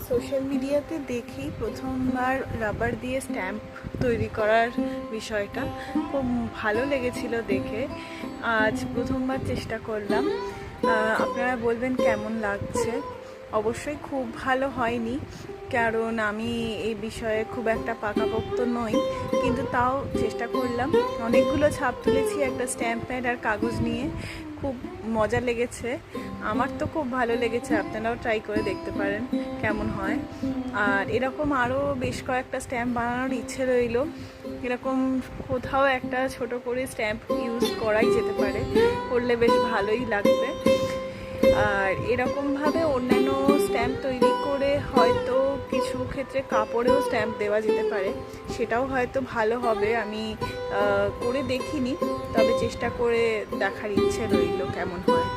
Social মিডিয়াতে দেখি প্রথমবার রাবার দিয়ে স্ট্যাম্প তৈরি করার বিষয়টা খুব ভালো লেগেছিল দেখে। আজ প্রথমবার চেষ্টা করলাম। আপনারা বলবেন কেমন লাগছে। অবশ্যই খুব ভালো হয়নি, কারণ আমি এই বিষয়ে খুব একটা পাকাপোক্ত নই, কিন্তু তাও চেষ্টা করলাম। অনেকগুলো ছাপ তুলেছি একটা স্ট্যাম্প প্যাড আর কাগজ নিয়ে। খুব মজা লেগেছে, আমার তো খুব ভালো লেগেছে। আপনারাও ট্রাই করে দেখতে পারেন কেমন হয়। আর এরকম আরও বেশ কয়েকটা স্ট্যাম্প বানানোর ইচ্ছে রইল। এরকম কোথাও একটা ছোট করে স্ট্যাম্প ইউজ করাই যেতে পারে, করলে বেশ ভালোই লাগবে। আর এরকমভাবে অন্যান্য স্ট্যাম্প তৈরি করে হয়তো কিছু ক্ষেত্রে কাপড়েও স্ট্যাম্প দেওয়া যেতে পারে, সেটাও হয়তো ভালো হবে। আমি করে দেখিনি, তবে চেষ্টা করে দেখার ইচ্ছে রইল কেমন হয়।